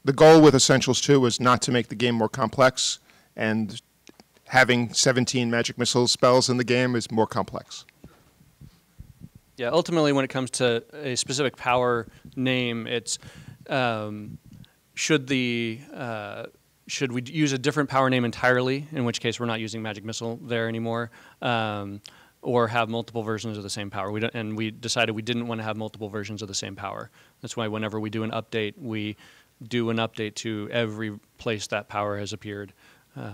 the goal with Essentials 2 was not to make the game more complex, and having 17 magic missile spells in the game is more complex. Yeah, ultimately when it comes to a specific power name, it's should we use a different power name entirely, in which case we're not using magic missile there anymore, or have multiple versions of the same power. We decided we didn't want to have multiple versions of the same power. That's why whenever we do an update, we do an update to every place that power has appeared. How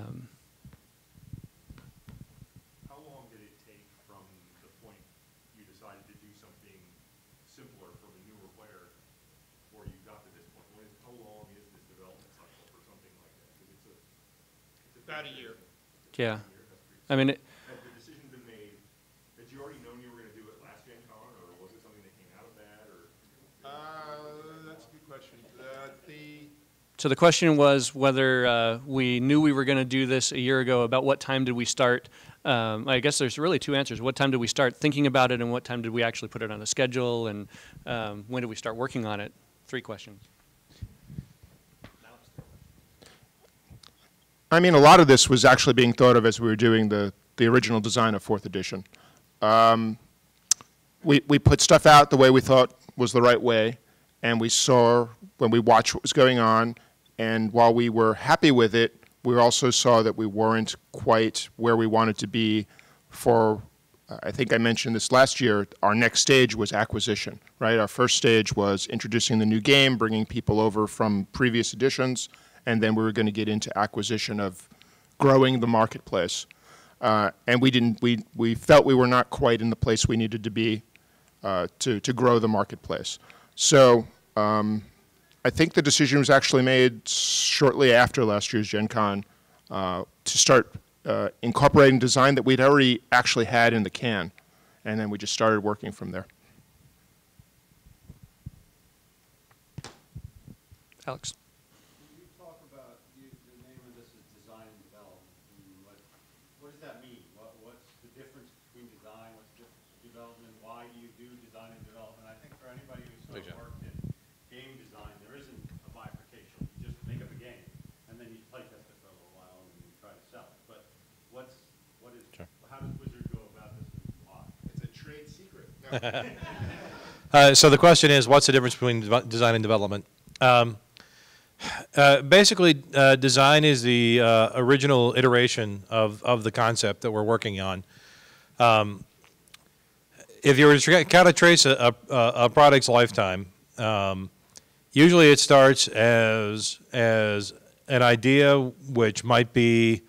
long did it take from the point you decided to do something simpler for the newer player before you got to this point? How long is this development cycle for something like that? Because it's about a year. Yeah. I mean, has the decision been made? Had you already known you were going to do it last Gen Con, or was it something that came out of that? Or that's a good question. So the question was whether we knew we were going to do this a year ago. About what time did we start? I guess there's really two answers. What time did we start thinking about it, and what time did we actually put it on a schedule, and when did we start working on it? 3 questions. I mean, a lot of this was actually being thought of as we were doing the original design of 4th edition. We put stuff out the way we thought was the right way, and we saw when we watched what was going on, and while we were happy with it, we also saw that we weren't quite where we wanted to be for, I think I mentioned this last year, our next stage was acquisition, right? Our first stage was introducing the new game, bringing people over from previous editions, and then we were going to get into acquisition of growing the marketplace. And we felt we were not quite in the place we needed to be to grow the marketplace. So I think the decision was actually made shortly after last year's Gen Con to start incorporating design that we'd already actually had in the can, and then we just started working from there. Alex. Can you talk about the name of this is design and development? What does that mean? What's the difference between design? What's the difference between development? Why do you do design and development? I think for anybody who's sort of worked in game design, there isn't a bifurcation. You just make up a game, and then you play test it for a little while, and you try to sell it. But how does Wizard go about this and why? It's a trade secret. So the question is, what's the difference between design and development? Basically, design is the original iteration of the concept that we're working on. If you were to kind of trace a product's lifetime, usually it starts as an idea, which might be,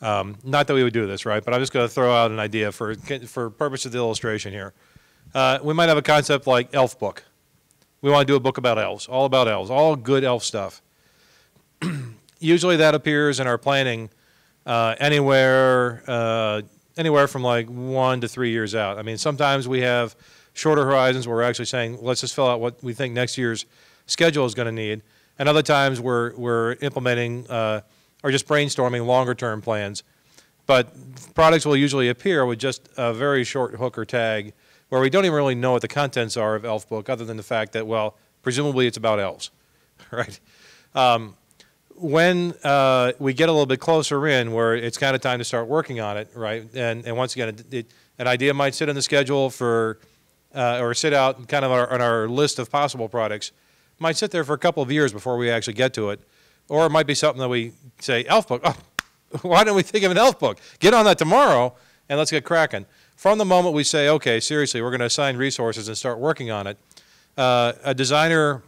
not that we would do this, right? But I'm just going to throw out an idea for purpose of the illustration here. We might have a concept like elf book. We want to do a book about elves, all good elf stuff. Usually that appears in our planning anywhere from like 1 to 3 years out. I mean, sometimes we have shorter horizons where we're actually saying, let's just fill out what we think next year's schedule is going to need. And other times we're implementing or just brainstorming longer term plans. But products will usually appear with just a very short hook or tag where we don't even really know what the contents are of elf book other than the fact that, well, presumably it's about elves, right? When we get a little bit closer in where it's kind of time to start working on it, right? And once again, an idea might sit on the schedule for, or sit out kind of on our list of possible products, might sit there for a couple of years before we actually get to it. Or it might be something that we say, elf book, oh, why didn't we think of an elf book? Get on that tomorrow and let's get cracking. From the moment we say, okay, seriously, we're going to assign resources and start working on it, a designer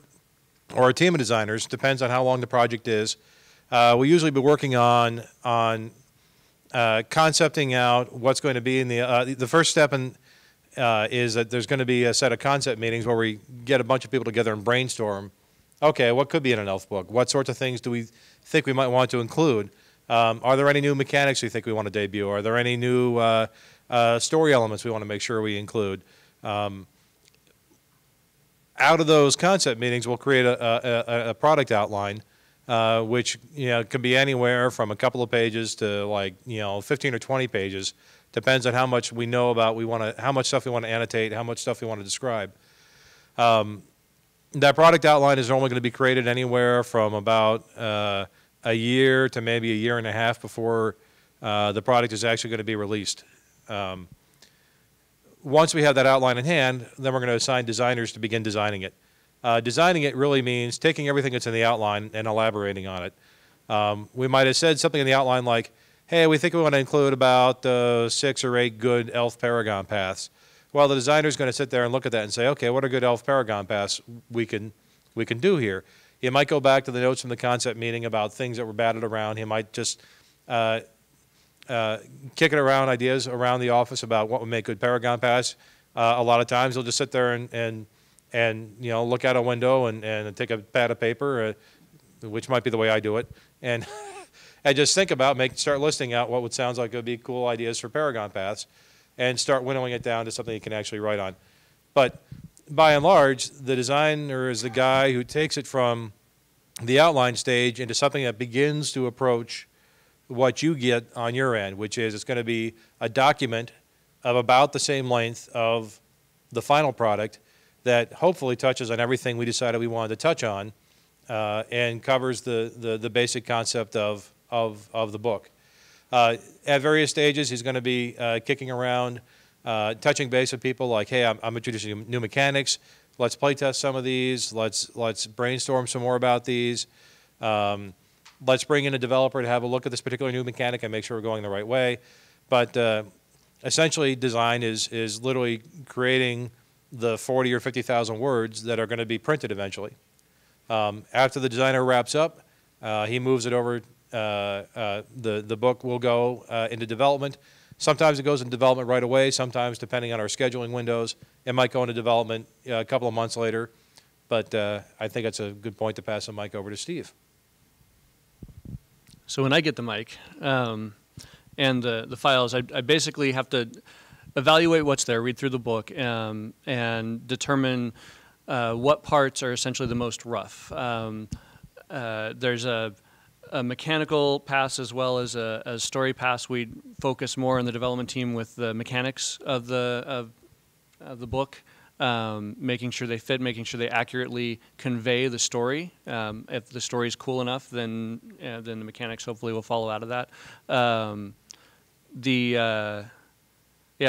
or a team of designers, depends on how long the project is. We'll usually be working on concepting out what's going to be in the first step is that there's going to be a set of concept meetings where we get a bunch of people together and brainstorm, okay, what could be in an elf book? What sorts of things do we think we might want to include? Are there any new mechanics we think we want to debut? Are there any new story elements we want to make sure we include? Out of those concept meetings, we'll create a product outline, which can be anywhere from a couple of pages to like 15 or 20 pages. Depends on how much we know about how much stuff we want to annotate, how much stuff we want to describe. that product outline is normally going to be created anywhere from about a year to maybe a year and a half before the product is actually going to be released. Once we have that outline in hand, then we're going to assign designers to begin designing it. Designing it really means taking everything that's in the outline and elaborating on it. We might have said something in the outline like, hey, we think we want to include about 6 or 8 good elf paragon paths. Well, the designer's going to sit there and look at that and say, okay, what are good elf paragon paths we can do here? He might go back to the notes from the concept meeting about things that were batted around. He might just kicking around ideas around the office about what would make good paragon paths. A lot of times he'll just sit there and you know, look out a window and take a pad of paper, which might be the way I do it, and and just think about, start listing out what would sounds like would be cool ideas for paragon paths, and start winnowing it down to something you can actually write on. But by and large, the designer is the guy who takes it from the outline stage into something that begins to approach what you get on your end, which is it's going to be a document of about the same length of the final product that hopefully touches on everything we decided we wanted to touch on, and covers the basic concept of the book. At various stages, he's going to be kicking around, touching base with people like, hey, I'm introducing new mechanics. Let's play test some of these. Let's brainstorm some more about these. Let's bring in a developer to have a look at this particular new mechanic and make sure we're going the right way. But essentially, design is literally creating the 40 or 50,000 words that are going to be printed eventually. After the designer wraps up, he moves it over. The book will go into development. Sometimes it goes into development right away. Sometimes, depending on our scheduling windows, it might go into development a couple of months later. But I think it's a good point to pass the mic over to Steve. So when I get the mic and the files, I basically have to evaluate what's there, read through the book, and determine what parts are essentially the most rough. There's a mechanical pass as well as a story pass. We focus more on the development team with the mechanics of the book, making sure they fit, making sure they accurately convey the story. If the story is cool enough, then the mechanics hopefully will follow out of that.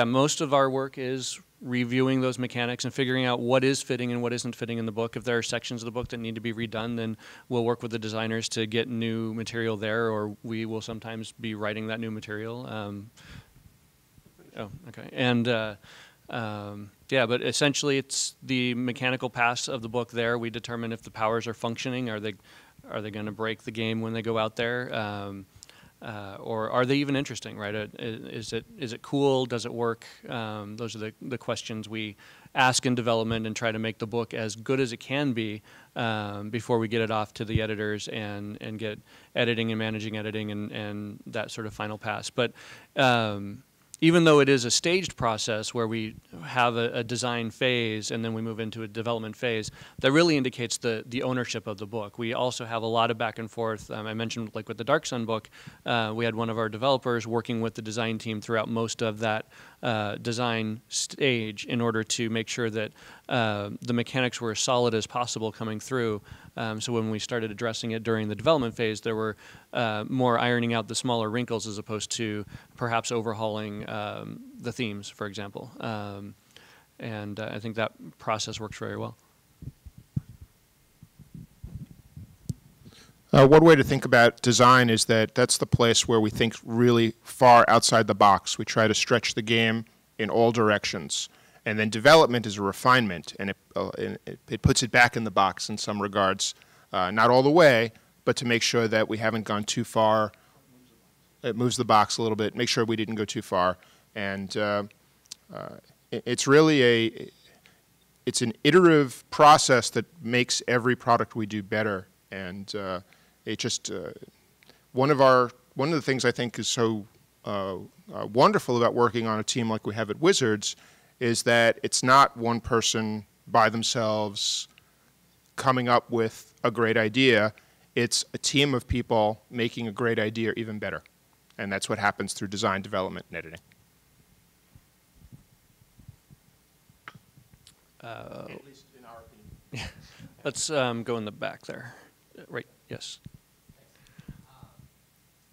Most of our work is reviewing those mechanics and figuring out what is fitting and what isn't fitting in the book. If there are sections of the book that need to be redone, then we'll work with the designers to get new material there, or we will sometimes be writing that new material. But essentially it's the mechanical pass of the book there. We determine if the powers are functioning. Are they going to break the game when they go out there? Or are they even interesting, right? Is it cool? Does it work? Those are the questions we ask in development and try to make the book as good as it can be before we get it off to the editors and get editing and managing editing and that sort of final pass. But even though it is a staged process where we have a design phase and then we move into a development phase, that really indicates the ownership of the book. We also have a lot of back and forth. I mentioned, like with the Dark Sun book, we had one of our developers working with the design team throughout most of that design stage in order to make sure that the mechanics were as solid as possible coming through. So when we started addressing it during the development phase, there were more ironing out the smaller wrinkles as opposed to perhaps overhauling the themes, for example. And I think that process works very well. One way to think about design is that that's the place where we think really far outside the box. We try to stretch the game in all directions. And then development is a refinement, and it puts it back in the box in some regards. Not all the way, but to make sure that we haven't gone too far. It moves the box a little bit, make sure we didn't go too far. And it's really it's an iterative process that makes every product we do better. And it just, one of the things I think is so wonderful about working on a team like we have at Wizards is that it's not one person by themselves coming up with a great idea. It's a team of people making a great idea even better. And that's what happens through design, development, and editing. At least in our opinion. Let's go in the back there. Right, yes.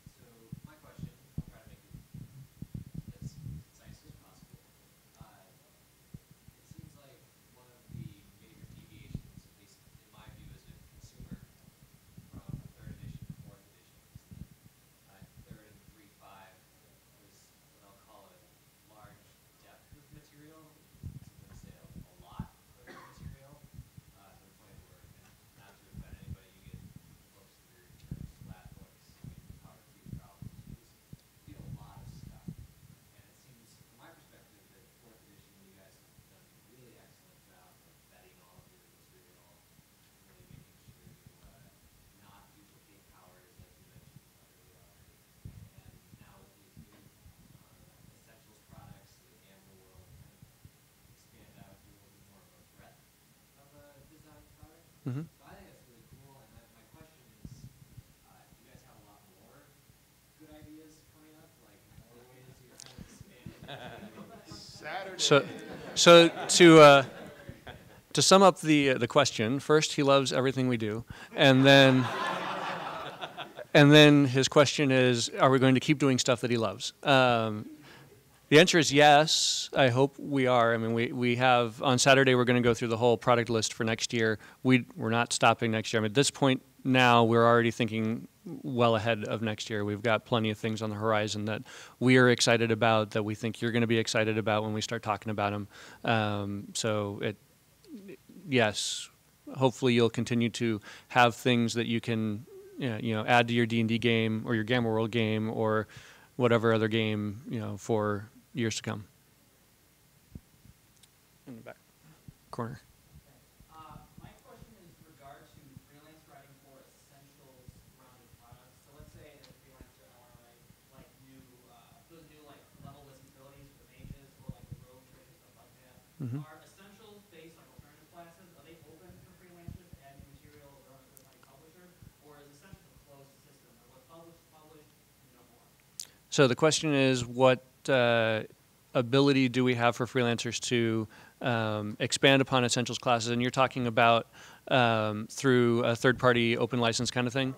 So my question, I'll try to make it as concise as possible. It seems like one of the major deviations, at least in my view as a consumer, from third edition to fourth edition is that third and 3.5 was what I'll call a large depth of material. I'm going to say a lot of material to the point where, and not to offend anybody, you get books that are flat books, I mean, power cube problems. You get a lot of stuff. And it seems, from my perspective, that fourth edition, you guys have done a really excellent job of vetting all of your material, really making sure you not duplicate powers, like you mentioned earlier already. And now with these new essentials products, the Gamma will kind of expand out to a little bit more of a breadth of a design product. Mhm. So I think that's really cool. And my question is, do you guys have a lot more good ideas coming up? Like more ways you're kind of expanding? So to sum up the question, first he loves everything we do, and then his question is, are we going to keep doing stuff that he loves? The answer is yes. I hope we are. I mean, we have on Saturday we're going to go through the whole product list for next year. We're not stopping next year. I mean, at this point now we're already thinking well ahead of next year. We've got plenty of things on the horizon that we are excited about, that we think you're going to be excited about when we start talking about them. Yes, hopefully you'll continue to have things that you can add to your D&D game or your Gamma World game or whatever other game for years to come. In the back corner. My question is in regard to freelance writing for essentials rounded products. So let's say as a freelancer I want to write like those new like level list abilities for the mages or like the rogue trick and stuff like that. Mhm. Are essentials based like alternative classes, are they open for freelancers to add new material or run a third party publisher? Or is essentials a closed system? Or what's published, no more? So the question is, what ability do we have for freelancers to expand upon essentials classes? And you're talking about through a third-party open license kind of thing?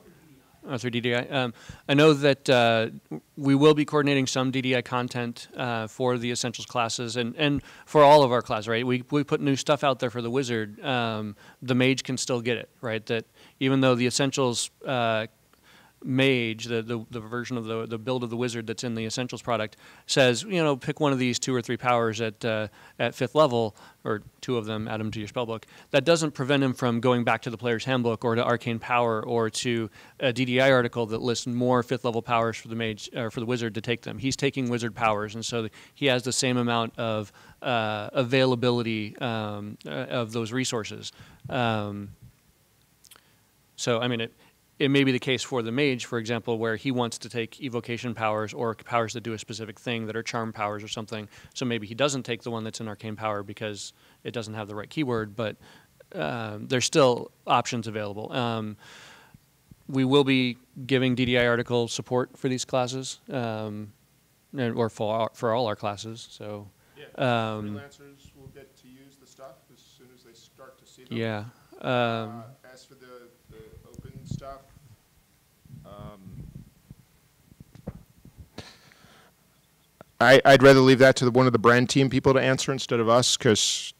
Through DDI. I know that we will be coordinating some DDI content for the essentials classes and for all of our classes, right? We put new stuff out there for the wizard. The mage can still get it, right? That even though the essentials mage, the version of the build of the wizard that's in the essentials product says, pick one of these 2 or 3 powers at 5th level, or 2 of them, add them to your spellbook. That doesn't prevent him from going back to the player's handbook or to arcane power or to a DDI article that lists more 5th level powers for the mage or for the wizard to take them. He's taking wizard powers, and so he has the same amount of availability of those resources. So I mean it may be the case for the mage, for example, where he wants to take evocation powers or powers that do a specific thing that are charm powers or something. So maybe he doesn't take the one that's in arcane power because it doesn't have the right keyword, but there's still options available. We will be giving DDI article support for these classes, or for all our classes. So freelancers will get to use the stuff as soon as they start to see them. yeah. As for the open stuff, I'd rather leave that to one of the brand team people to answer instead of us, because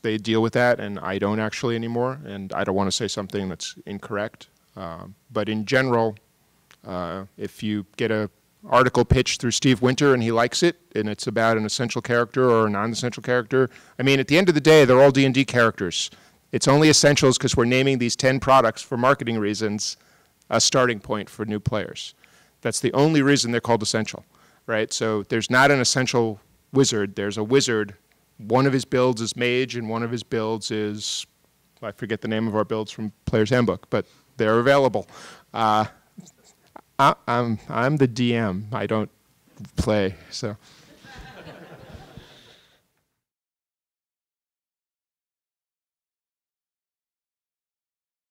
they deal with that, and I don't actually anymore, and I don't want to say something that's incorrect. But in general, if you get a article pitched through Steve Winter and he likes it, and it's about an essential character or a non-essential character, I mean, at the end of the day, they're all D&D characters. It's only essentials because we're naming these 10 products for marketing reasons a starting point for new players. That's the only reason they're called essential, right? So there's not an essential wizard. There's a wizard. One of his builds is mage, and one of his builds is, I forget the name of our builds from Player's Handbook, but they're available. I'm the DM. I don't play, so.